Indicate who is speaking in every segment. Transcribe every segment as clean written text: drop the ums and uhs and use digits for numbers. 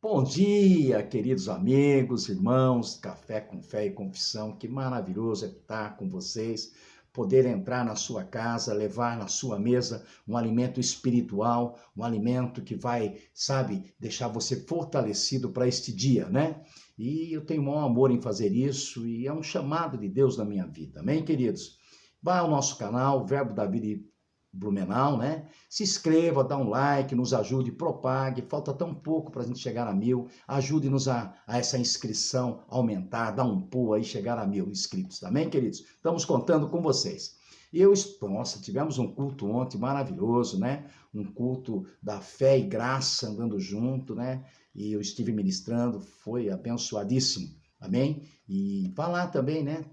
Speaker 1: Bom dia, queridos amigos, irmãos, Café com Fé e Confissão. Que maravilhoso é estar com vocês, poder entrar na sua casa, levar na sua mesa um alimento espiritual, um alimento que vai, sabe, deixar você fortalecido para este dia, né? E eu tenho o maior amor em fazer isso e é um chamado de Deus na minha vida, amém, queridos? Vá ao nosso canal, Verbo da Vida Blumenau, né? Se inscreva, dá um like, nos ajude, propague. Falta tão pouco para a gente chegar a 1000. Ajude-nos a essa inscrição aumentar, dar um pulo aí, chegar a 1000 inscritos, também, queridos? Estamos contando com vocês. Nossa, tivemos um culto ontem maravilhoso, né? Um culto da fé e graça andando junto, né? E eu estive ministrando, foi abençoadíssimo, amém? E vá lá também, né?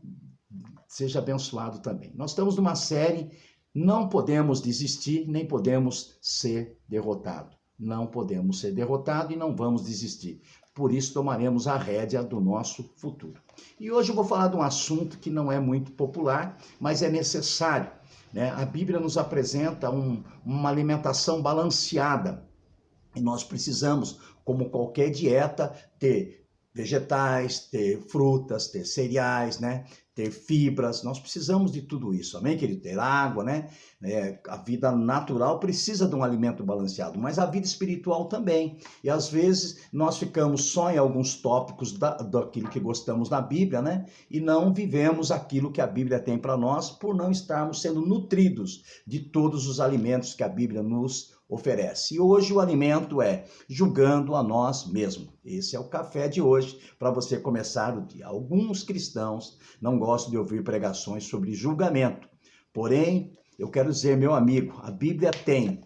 Speaker 1: Seja abençoado também. Nós estamos numa série. Não podemos desistir, nem podemos ser derrotados. Não podemos ser derrotados e não vamos desistir. Por isso, tomaremos a rédea do nosso futuro. E hoje eu vou falar de um assunto que não é muito popular, mas é necessário, né? A Bíblia nos apresenta uma alimentação balanceada. E nós precisamos, como qualquer dieta, ter vegetais, ter frutas, ter cereais, né? Ter fibras, nós precisamos de tudo isso, amém, querido? Ter água, né? A vida natural precisa de um alimento balanceado, mas a vida espiritual também. E às vezes nós ficamos só em alguns tópicos daquilo que gostamos na Bíblia, né? E não vivemos aquilo que a Bíblia tem para nós por não estarmos sendo nutridos de todos os alimentos que a Bíblia nos oferece. E hoje o alimento é julgando a nós mesmos. Esse é o café de hoje para você começar o dia. Alguns cristãos não gostam de ouvir pregações sobre julgamento. Porém, eu quero dizer, meu amigo, a Bíblia tem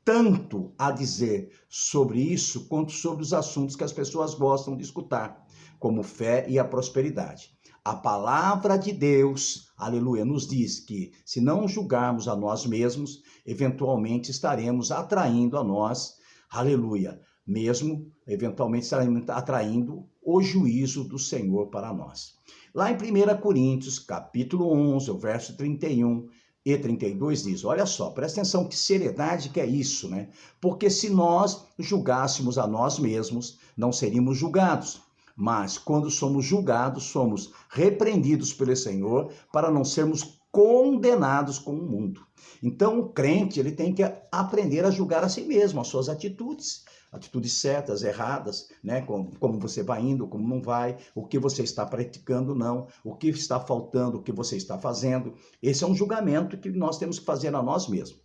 Speaker 1: tanto a dizer sobre isso quanto sobre os assuntos que as pessoas gostam de escutar, como fé e a prosperidade. A palavra de Deus, aleluia, nos diz que se não julgarmos a nós mesmos, eventualmente estaremos atraindo a nós, aleluia, mesmo eventualmente estaremos atraindo o juízo do Senhor para nós. Lá em 1 Coríntios, capítulo 11, o verso 31 e 32 diz, olha só, presta atenção que seriedade que é isso, né? Porque se nós julgássemos a nós mesmos, não seríamos julgados. Mas quando somos julgados, somos repreendidos pelo Senhor para não sermos condenados com o mundo. Então o crente ele tem que aprender a julgar a si mesmo, as suas atitudes certas, erradas, né? Como você vai indo, como não vai, o que você está praticando, não, o que está faltando, o que você está fazendo. Esse é um julgamento que nós temos que fazer a nós mesmos.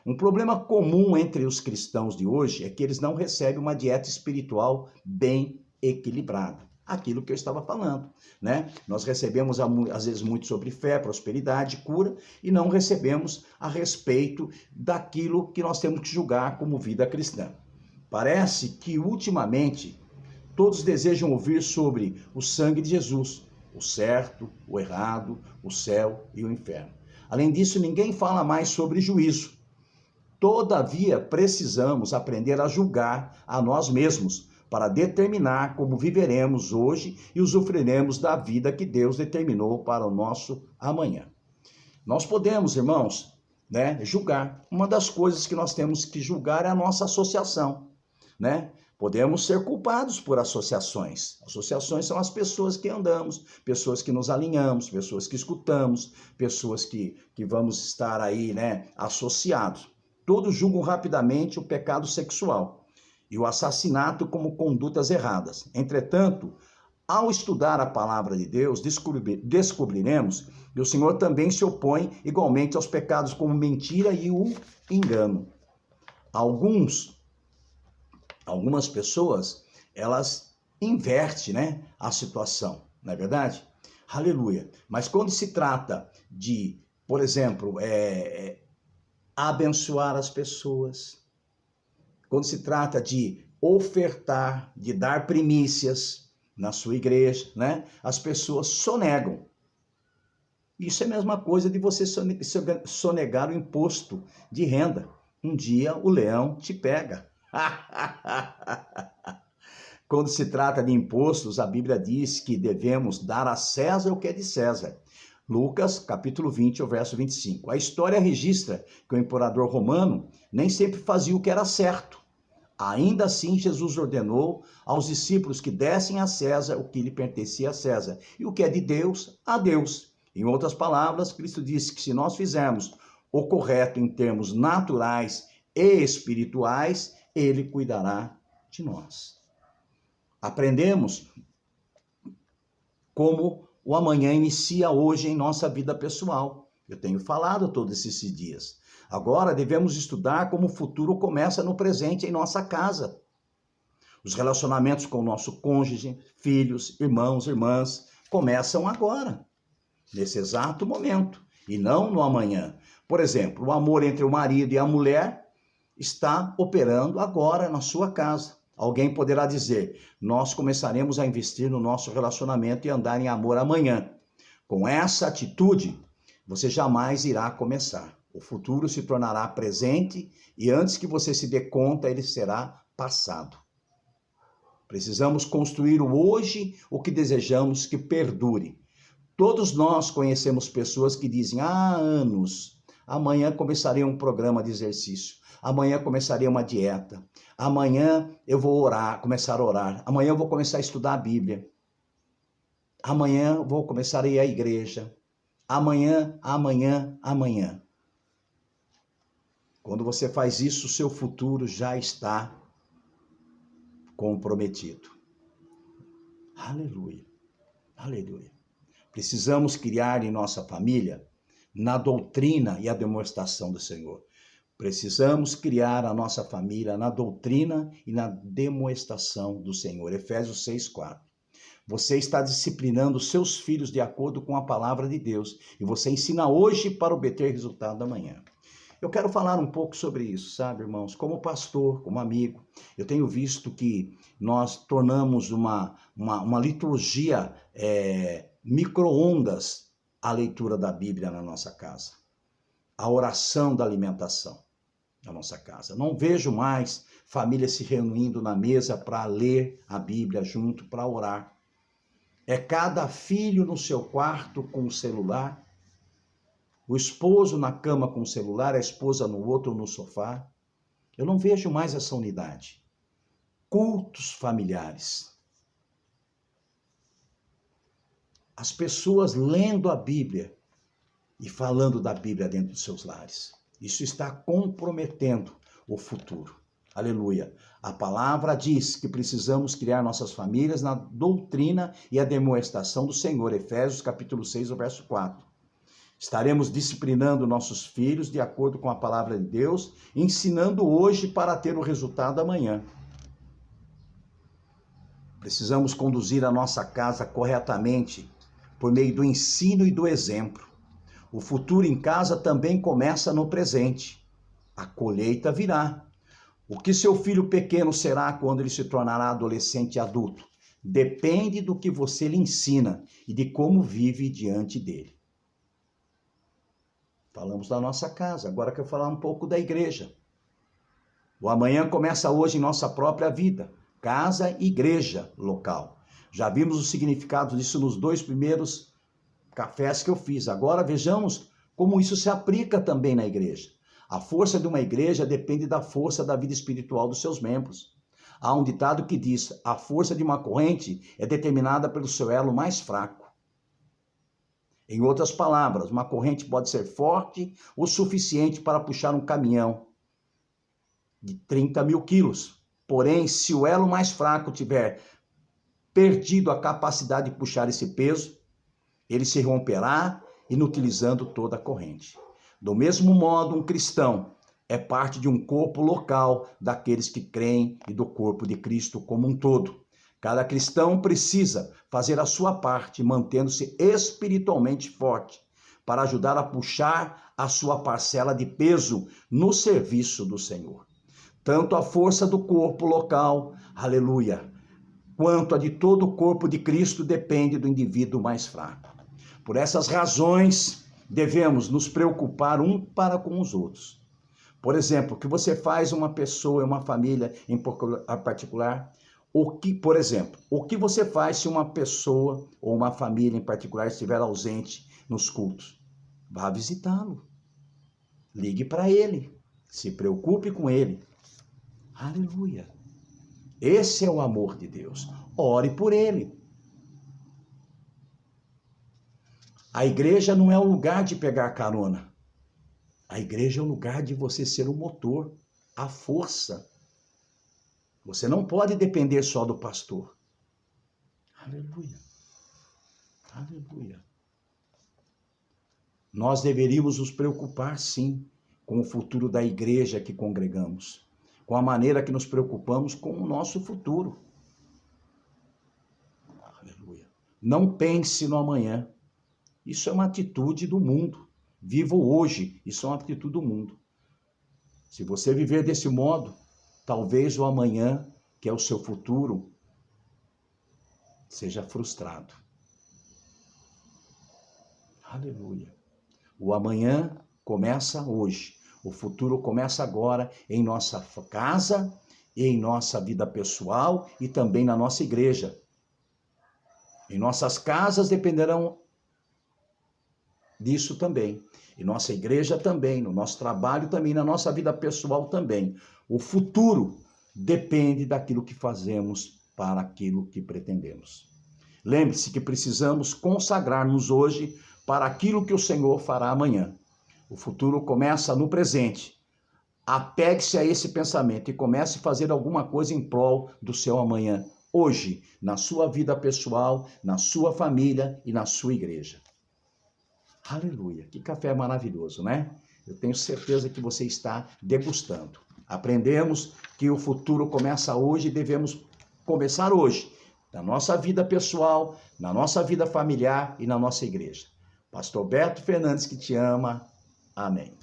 Speaker 1: Um problema comum entre os cristãos de hoje é que eles não recebem uma dieta espiritual bem equilibrada. Aquilo que eu estava falando, né? Nós recebemos às vezes muito sobre fé, prosperidade, cura e não recebemos a respeito daquilo que nós temos que julgar como vida cristã. Parece que ultimamente todos desejam ouvir sobre o sangue de Jesus, o certo, o errado, o céu e o inferno. Além disso, ninguém fala mais sobre juízo. Todavia, precisamos aprender a julgar a nós mesmos, para determinar como viveremos hoje e usufruiremos da vida que Deus determinou para o nosso amanhã. Nós podemos, irmãos, né, julgar. Uma das coisas que nós temos que julgar é a nossa associação, né? Podemos ser culpados por associações. Associações são as pessoas que andamos, pessoas que nos alinhamos, pessoas que escutamos, pessoas que vamos estar aí, né, associados. Todos julgam rapidamente o pecado sexual e o assassinato como condutas erradas. Entretanto, ao estudar a palavra de Deus, descobriremos que o Senhor também se opõe igualmente aos pecados como mentira e o engano. Algumas pessoas, elas invertem, né, a situação, não é verdade? Aleluia. Mas quando se trata de, por exemplo, abençoar as pessoas, quando se trata de ofertar, de dar primícias na sua igreja, né? As pessoas sonegam. Isso é a mesma coisa de você sonegar o imposto de renda. Um dia o leão te pega. Quando se trata de impostos, a Bíblia diz que devemos dar a César o que é de César. Lucas, capítulo 20, o verso 25. A história registra que o imperador romano nem sempre fazia o que era certo. Ainda assim, Jesus ordenou aos discípulos que dessem a César o que lhe pertencia a César, e o que é de Deus, a Deus. Em outras palavras, Cristo disse que se nós fizermos o correto em termos naturais e espirituais, ele cuidará de nós. Aprendemos como o amanhã inicia hoje em nossa vida pessoal. Eu tenho falado todos esses dias. Agora devemos estudar como o futuro começa no presente em nossa casa. Os relacionamentos com o nosso cônjuge, filhos, irmãos, irmãs, começam agora, nesse exato momento, e não no amanhã. Por exemplo, o amor entre o marido e a mulher está operando agora na sua casa. Alguém poderá dizer, nós começaremos a investir no nosso relacionamento e andar em amor amanhã. Com essa atitude, você jamais irá começar. O futuro se tornará presente e antes que você se dê conta, ele será passado. Precisamos construir o hoje, o que desejamos que perdure. Todos nós conhecemos pessoas que dizem, há anos, amanhã começarei um programa de exercício, amanhã começarei uma dieta, amanhã eu vou começar a orar, amanhã eu vou começar a estudar a Bíblia, amanhã eu vou começar a ir à igreja, amanhã. Quando você faz isso, o seu futuro já está comprometido. Aleluia, aleluia. Precisamos criar em nossa família, na doutrina e a demonstração do Senhor. Precisamos criar a nossa família na doutrina e na demonstração do Senhor. Efésios 6:4. Você está disciplinando seus filhos de acordo com a palavra de Deus. E você ensina hoje para obter resultado amanhã. Eu quero falar um pouco sobre isso, sabe, irmãos? Como pastor, como amigo, eu tenho visto que nós tornamos uma liturgia micro-ondas a leitura da Bíblia na nossa casa. A oração da alimentação na nossa casa. Não vejo mais família se reunindo na mesa para ler a Bíblia junto, para orar. É cada filho no seu quarto com o celular, o esposo na cama com o celular, a esposa no outro no sofá. Eu não vejo mais essa unidade. Cultos familiares. As pessoas lendo a Bíblia e falando da Bíblia dentro dos seus lares. Isso está comprometendo o futuro. Aleluia. A palavra diz que precisamos criar nossas famílias na doutrina e a demonstração do Senhor. Efésios capítulo 6, verso 4. Estaremos disciplinando nossos filhos de acordo com a palavra de Deus, ensinando hoje para ter o resultado amanhã. Precisamos conduzir a nossa casa corretamente por meio do ensino e do exemplo. O futuro em casa também começa no presente. A colheita virá. O que seu filho pequeno será quando ele se tornará adolescente e adulto? Depende do que você lhe ensina e de como vive diante dele. Falamos da nossa casa, agora quero falar um pouco da igreja. O amanhã começa hoje em nossa própria vida. Casa e igreja local. Já vimos o significado disso nos 2 primeiros cafés que eu fiz. Agora vejamos como isso se aplica também na igreja. A força de uma igreja depende da força da vida espiritual dos seus membros. Há um ditado que diz, a força de uma corrente é determinada pelo seu elo mais fraco. Em outras palavras, uma corrente pode ser forte o suficiente para puxar um caminhão de 30 mil quilos. Porém, se o elo mais fraco tiver perdido a capacidade de puxar esse peso, ele se romperá, inutilizando toda a corrente. Do mesmo modo, um cristão é parte de um corpo local daqueles que creem e do corpo de Cristo como um todo. Cada cristão precisa fazer a sua parte, mantendo-se espiritualmente forte, para ajudar a puxar a sua parcela de peso no serviço do Senhor. Tanto a força do corpo local, aleluia, quanto a de todo o corpo de Cristo depende do indivíduo mais fraco. Por essas razões, devemos nos preocupar um para com os outros. Por exemplo, o que você faz uma pessoa e uma família em particular, o que você faz se uma pessoa ou uma família em particular estiver ausente nos cultos? Vá visitá-lo. Ligue para ele. Se preocupe com ele. Aleluia. Esse é o amor de Deus. Ore por ele. A igreja não é o lugar de pegar carona. A igreja é o lugar de você ser o motor, a força. Você não pode depender só do pastor. Aleluia. Aleluia. Nós deveríamos nos preocupar, sim, com o futuro da igreja que congregamos, com a maneira que nos preocupamos com o nosso futuro. Aleluia. Não pense no amanhã. Isso é uma atitude do mundo. Viva o hoje. Isso é uma atitude do mundo. Se você viver desse modo, talvez o amanhã, que é o seu futuro, seja frustrado. Aleluia. O amanhã começa hoje. O futuro começa agora em nossa casa, em nossa vida pessoal e também na nossa igreja. Em nossas casas dependerão disso também. Em nossa igreja também, no nosso trabalho também, na nossa vida pessoal também. O futuro depende daquilo que fazemos para aquilo que pretendemos. Lembre-se que precisamos consagrar-nos hoje para aquilo que o Senhor fará amanhã. O futuro começa no presente. Apegue-se a esse pensamento e comece a fazer alguma coisa em prol do seu amanhã, hoje, na sua vida pessoal, na sua família e na sua igreja. Aleluia, que café maravilhoso, né? Eu tenho certeza que você está degustando. Aprendemos que o futuro começa hoje e devemos começar hoje, na nossa vida pessoal, na nossa vida familiar e na nossa igreja. Pastor Beto Fernandes que te ama. Amém.